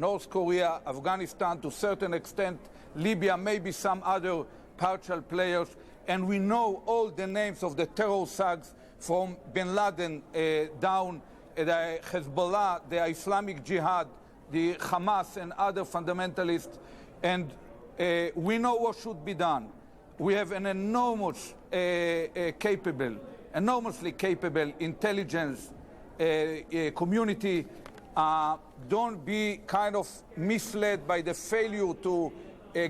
North Korea, Afghanistan, to a certain extent, Libya, maybe some other partial players, and we know all the names of the terror thugs from bin Laden down the Hezbollah, the Islamic Jihad, the Hamas, and other fundamentalists, and we know what should be done. We have an enormously capable intelligence community. Don't be kind of misled by the failure to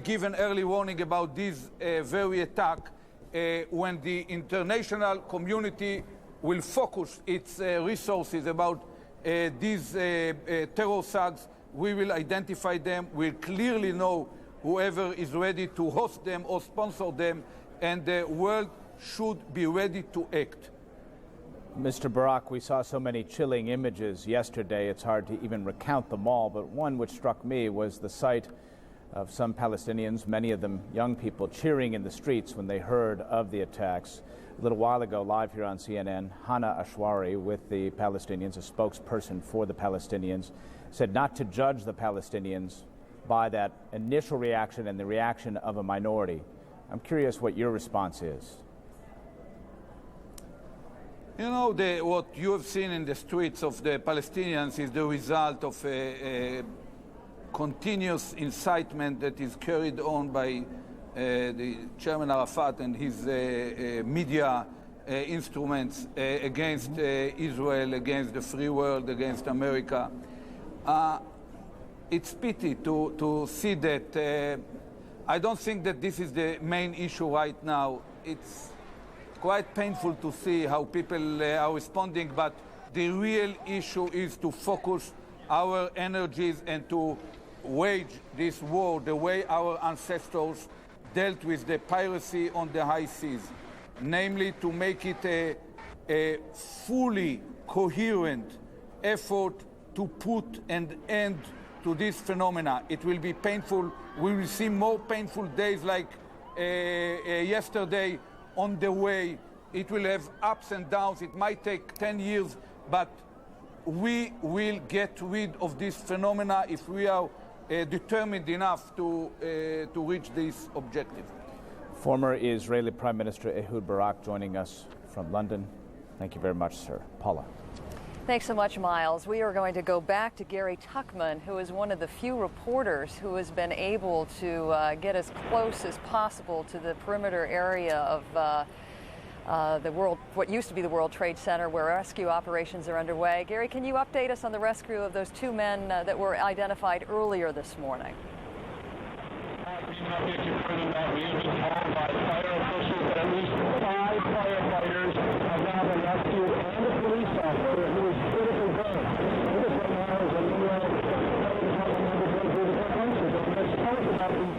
give an early warning about this very attack. When the international community will focus its resources about these terror thugs, we will identify them. We'll clearly know whoever is ready to host them or sponsor them, and the world should be ready to act. Mr. Barak, we saw so many chilling images yesterday, it's hard to even recount them all, but one which struck me was the sight of some Palestinians, many of them young people, cheering in the streets when they heard of the attacks. A little while ago, live here on CNN, Hana Ashwari with the Palestinians, a spokesperson for the Palestinians, said not to judge the Palestinians by that initial reaction and the reaction of a minority. I'm curious what your response is. You know, what you have seen in the streets of the Palestinians is the result of a continuous incitement that is carried on by the Chairman Arafat and his media instruments against Israel, against the free world, against America. It's pity to see that. I don't think that this is the main issue right now. It's quite painful to see how people are responding, but the real issue is to focus our energies and to wage this war the way our ancestors dealt with the piracy on the high seas, namely to make it a fully coherent effort to put an end to this phenomena. It will be painful. We will see more painful days like yesterday on the way. It will have ups and downs. It might take 10 years, but we will get rid of this phenomena if we are determined enough to reach this objective. Former Israeli Prime Minister Ehud Barak joining us from London. Thank you very much, sir. Paula. Thanks so much, Miles. We are going to go back to Gary Tuchman, who is one of the few reporters who has been able to get as close as possible to the perimeter area of what used to be the World Trade Center, where rescue operations are underway. Gary, can you update us on the rescue of those two men that were identified earlier this morning? We have been told by fire officials that at least 5 firefighters have now been rescued and a police officer who is critically burned. With us right now is a New York Tell us about these.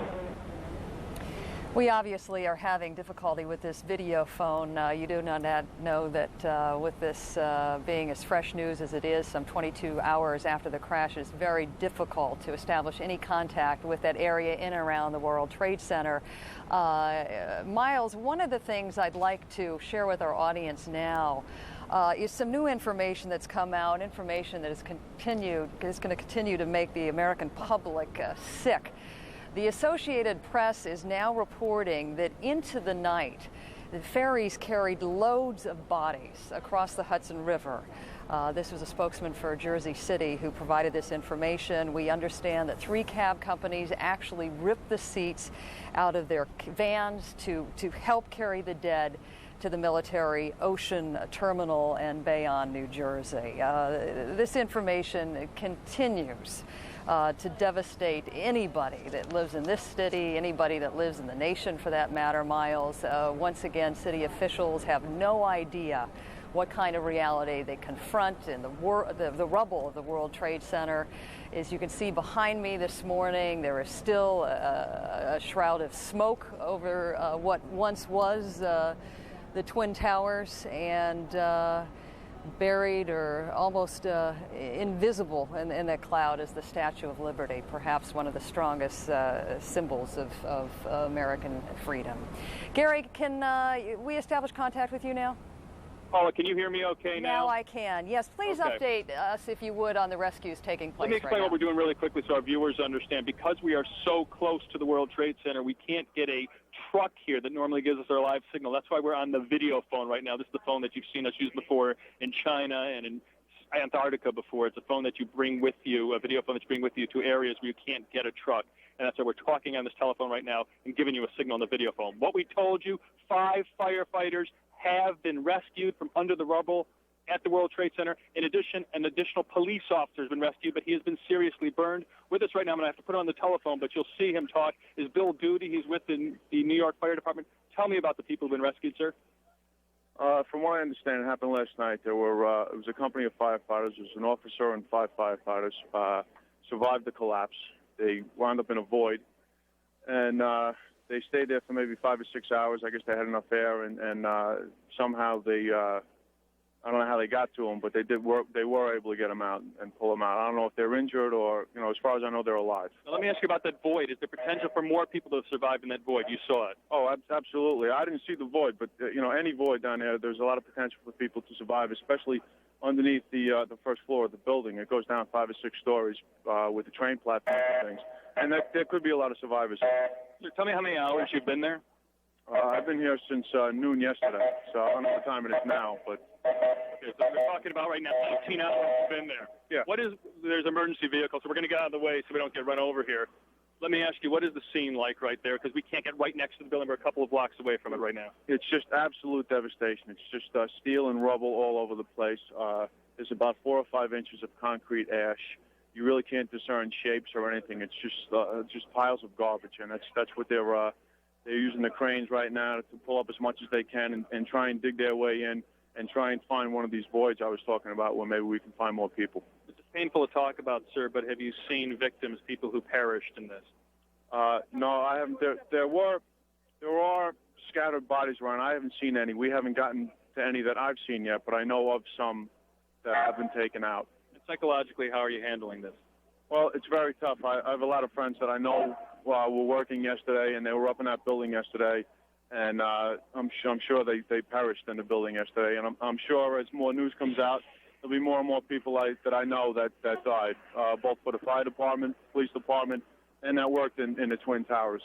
We obviously are having difficulty with this video phone. You do not know that with this being as fresh news as it is, some 22 hours after the crash, it's very difficult to establish any contact with that area in and around the World Trade Center. Miles, one of the things I'd like to share with our audience now is some new information that's come out, information that is going to continue to make the American public sick. The Associated Press is now reporting that into the night, the ferries carried loads of bodies across the Hudson River. This was a spokesman for Jersey City who provided this information. We understand that 3 cab companies actually ripped the seats out of their vans to help carry the dead to the military ocean terminal in Bayonne, New Jersey. This information continues to devastate anybody that lives in this city, anybody that lives in the nation for that matter, Miles. Once again, city officials have no idea what kind of reality they confront in the rubble of the World Trade Center. As you can see behind me this morning, there is still a shroud of smoke over what once was the Twin Towers, and buried or almost invisible in that cloud is the Statue of Liberty, perhaps one of the strongest symbols of American freedom. Gary, can we establish contact with you now? Paula, can you hear me okay now? Now I can. Yes, please update us, if you would, on the rescues taking place. Let me explain right what we're doing really quickly so our viewers understand. Because we are so close to the World Trade Center, we can't get a truck here that normally gives us our live signal. That's why we're on the video phone right now. This is the phone that you've seen us use before in China and in Antarctica before. It's a phone that you bring with you, a video phone that you bring with you to areas where you can't get a truck. And that's why we're talking on this telephone right now and giving you a signal on the video phone. What we told you, 5 firefighters have been rescued from under the rubble at the World Trade Center. In addition, an additional police officer has been rescued, but he has been seriously burned. With us right now, I'm going to have to put on the telephone, but you'll see him talk, is Bill Duty. He's with the New York Fire Department. Tell me about the people who've been rescued, sir. From what I understand, it happened last night. There were it was a company of firefighters. There was an officer and 5 firefighters survived the collapse. They wound up in a void, and they stayed there for maybe 5 or 6 hours. I guess they had enough air, and somehow they I don't know how they got to them, but they were able to get them out and pull them out. I don't know if they're injured or, you know, as far as I know, they're alive. Now, let me ask you about that void. Is there potential for more people to have survived in that void? You saw it. Oh, absolutely. I didn't see the void, but, you know, any void down there, there's a lot of potential for people to survive, especially underneath the first floor of the building. It goes down 5 or 6 stories with the train platforms and things. And there could be a lot of survivors. So tell me how many hours you've been there. I've been here since noon yesterday, so I don't know what time it is now, but... Okay, so we're talking about right now 18 hours you've been there. Yeah. There's emergency vehicles, so we're going to get out of the way so we don't get run over here. Let me ask you, what is the scene like right there? Because we can't get right next to the building. We're a couple of blocks away from it right now. It's just absolute devastation. It's just steel and rubble all over the place. There's about 4 or 5 inches of concrete ash. You really can't discern shapes or anything. It's just piles of garbage, and that's what they're using the cranes right now to pull up as much as they can and try and dig their way in and try and find one of these voids I was talking about where maybe we can find more people. It's painful to talk about, sir, but have you seen victims, people who perished in this? No, I haven't. There are scattered bodies around. I haven't seen any. We haven't gotten to any that I've seen yet, but I know of some that have been taken out. And psychologically, how are you handling this? Well, it's very tough. I have a lot of friends that I know were working yesterday, and they were up in that building yesterday, and I'm sure they perished in the building yesterday. And I'm sure as more news comes out, there'll be more and more people that I know that died, both for the fire department, police department, and that worked in the Twin Towers.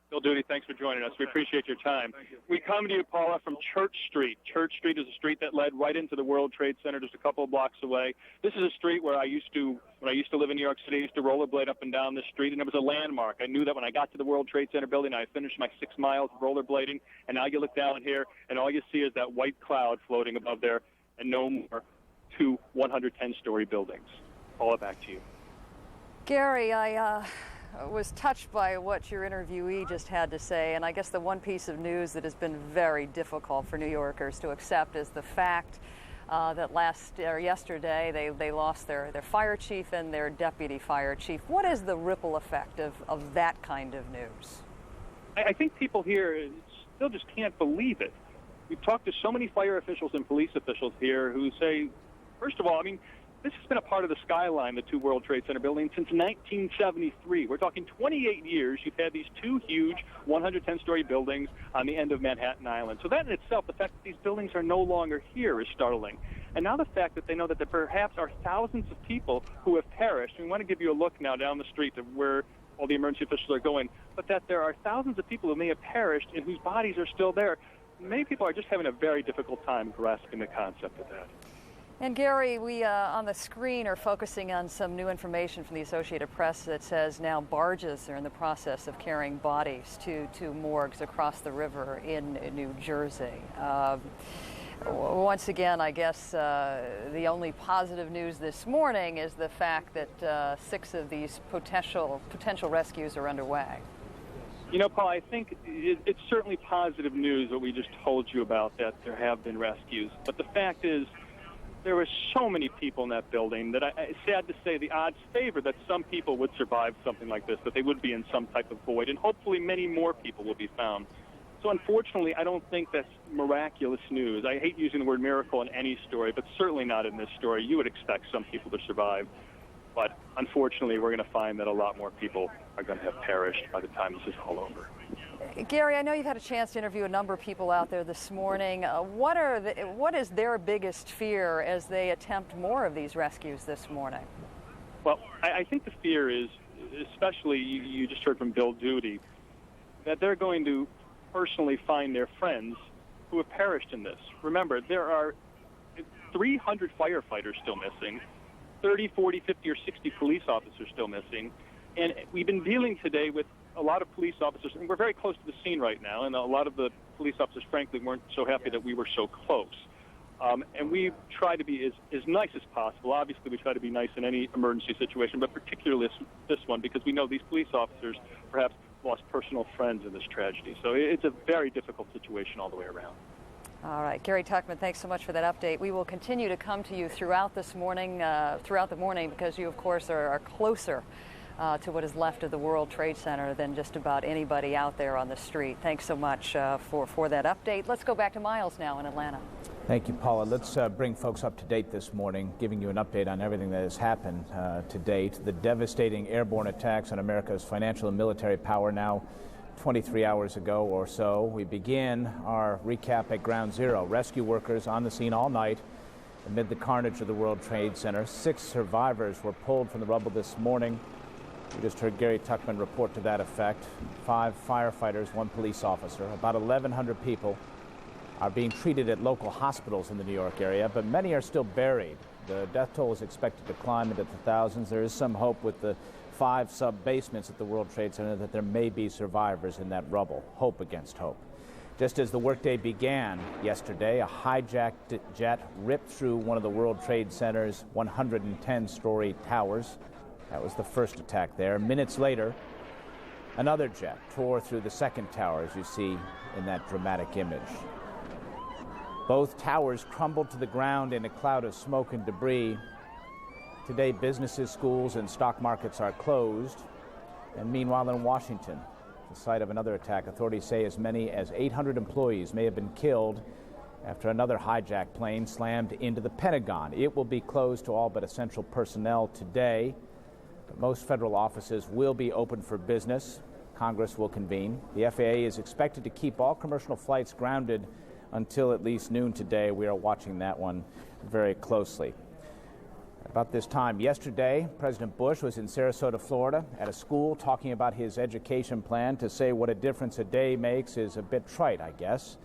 Bill Duty, thanks for joining us. We appreciate your time. Thank you. We come to you, Paula, from Church Street. Church Street is a street that led right into the World Trade Center, just a couple of blocks away. This is a street where when I used to live in New York City, I used to rollerblade up and down this street, and it was a landmark. I knew that when I got to the World Trade Center building, I finished my 6 miles of rollerblading, and now you look down here, and all you see is that white cloud floating above there, and no more 2 110-story buildings. Paula, back to you. Gary, I was touched by what your interviewee just had to say, and I guess the one piece of news that has been very difficult for New Yorkers to accept is the fact that yesterday they lost their fire chief and their deputy fire chief. What is the ripple effect of that kind of news? I think people here still just can't believe it. We've talked to so many fire officials and police officials here who say, first of all, I mean, this has been a part of the skyline, the 2 World Trade Center buildings, since 1973. We're talking 28 years. You've had these 2 huge 110-story buildings on the end of Manhattan Island. So that in itself, the fact that these buildings are no longer here is startling. And now the fact that they know that there perhaps are thousands of people who have perished. We want to give you a look now down the street of where all the emergency officials are going, but that there are thousands of people who may have perished and whose bodies are still there. Many people are just having a very difficult time grasping the concept of that. And Gary, we on the screen are focusing on some new information from the Associated Press that says now barges are in the process of carrying bodies to morgues across the river in New Jersey. Once again, I guess the only positive news this morning is the fact that 6 of these potential rescues are underway. You know, Paul, I think it's certainly positive news what we just told you about, that there have been rescues. But the fact is, there were so many people in that building that it's sad to say the odds favor that some people would survive something like this, that they would be in some type of void, and hopefully many more people will be found. So unfortunately, I don't think that's miraculous news. I hate using the word miracle in any story, but certainly not in this story. You would expect some people to survive. But unfortunately, we're going to find that a lot more people are going to have perished by the time this is all over. Gary, I know you've had a chance to interview a number of people out there this morning. What is their biggest fear as they attempt more of these rescues this morning? Well, I think the fear is, especially you just heard from Bill Duty, that they're going to personally find their friends who have perished in this. Remember, there are 300 firefighters still missing, 30, 40, 50, or 60 police officers still missing. And we've been dealing today with a lot of police officers, and we're very close to the scene right now, and a lot of the police officers, frankly, weren't so happy that we were so close. And we try to be as nice as possible. Obviously, we try to be nice in any emergency situation, but particularly this one, because we know these police officers perhaps lost personal friends in this tragedy. So it's a very difficult situation all the way around. All right, Gary Tuchman, thanks so much for that update. We will continue to come to you throughout the morning, because you, of course, are closer to what is left of the World Trade Center than just about anybody out there on the street. Thanks so much for that update. Let's go back to Miles now in Atlanta. Thank you, Paula. Let's bring folks up to date this morning, giving you an update on everything that has happened to date. The devastating airborne attacks on America's financial and military power now 23 hours ago or so. We begin our recap at Ground Zero. Rescue workers on the scene all night amid the carnage of the World Trade Center. 6 survivors were pulled from the rubble this morning. We just heard Gary Tuchman report to that effect. 5 firefighters, 1 police officer. About 1,100 people are being treated at local hospitals in the New York area, but many are still buried. The death toll is expected to climb into the thousands. There is some hope with the 5 sub-basements at the World Trade Center that there may be survivors in that rubble. Hope against hope. Just as the workday began yesterday, a hijacked jet ripped through one of the World Trade Center's 110-story towers. That was the first attack there. Minutes later, another jet tore through the second tower, as you see in that dramatic image. Both towers crumbled to the ground in a cloud of smoke and debris. Today, businesses, schools, and stock markets are closed. And meanwhile, in Washington, the site of another attack, authorities say as many as 800 employees may have been killed after another hijacked plane slammed into the Pentagon. It will be closed to all but essential personnel today. But most federal offices will be open for business. Congress will convene. The FAA is expected to keep all commercial flights grounded until at least noon today. We are watching that one very closely. About this time yesterday, President Bush was in Sarasota, Florida, at a school talking about his education plan. To say what a difference a day makes is a bit trite, I guess.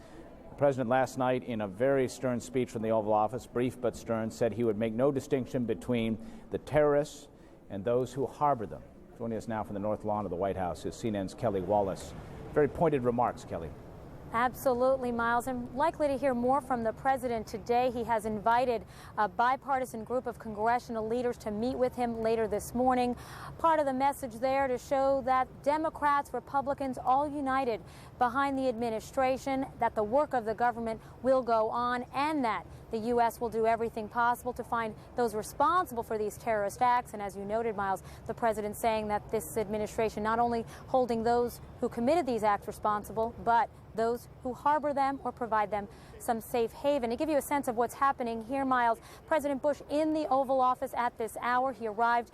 The president last night, in a very stern speech from the Oval Office, brief but stern, said he would make no distinction between the terrorists and those who harbor them. Joining us now from the North Lawn of the White House is CNN's Kelly Wallace. Very pointed remarks, Kelly. Absolutely, Miles. I'm likely to hear more from the president today. He has invited a bipartisan group of congressional leaders to meet with him later this morning. Part of the message there to show that Democrats, Republicans, all united behind the administration, that the work of the government will go on, and that the U.S. will do everything possible to find those responsible for these terrorist acts. And as you noted, Miles, the president saying that this administration not only holding those who committed these acts responsible, but those who harbor them or provide them some safe haven. To give you a sense of what's happening here, Miles, President Bush in the Oval Office at this hour. He arrived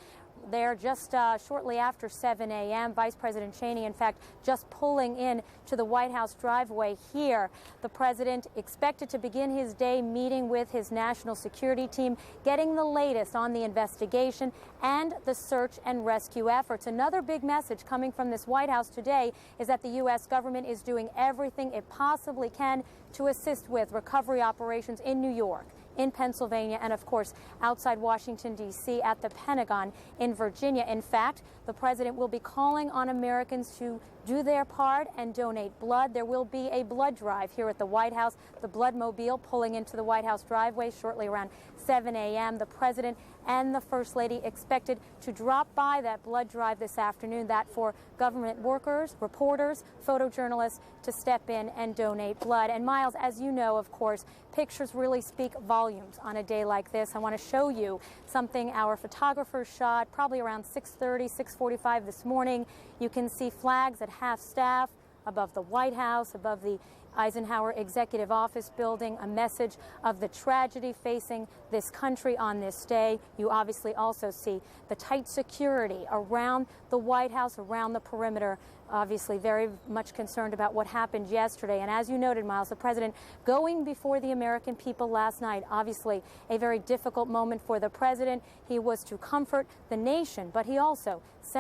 there just shortly after 7 a.m. Vice President Cheney, in fact, just pulling in to the White House driveway here. The president expected to begin his day meeting with his national security team, getting the latest on the investigation and the search and rescue efforts. Another big message coming from this White House today is that the U.S. government is doing everything it possibly can to assist with recovery operations in New York, in Pennsylvania, and of course outside Washington, D.C. at the Pentagon in Virginia. In fact, the president will be calling on Americans to do their part and donate blood. There will be a blood drive here at the White House, the Blood Mobile pulling into the White House driveway shortly around 7 a.m. The president and the First Lady expected to drop by that blood drive this afternoon, that for government workers, reporters, photojournalists to step in and donate blood. And Miles, as you know, of course, pictures really speak volumes on a day like this. I want to show you something our photographer shot probably around 6:30, 6:45 this morning. You can see flags at half staff above the White House, above the Eisenhower Executive Office Building, a message of the tragedy facing this country on this day. You obviously also see the tight security around the White House, around the perimeter, obviously very much concerned about what happened yesterday. And as you noted, Miles, the president going before the American people last night, obviously a very difficult moment for the president. He was to comfort the nation, but he also sent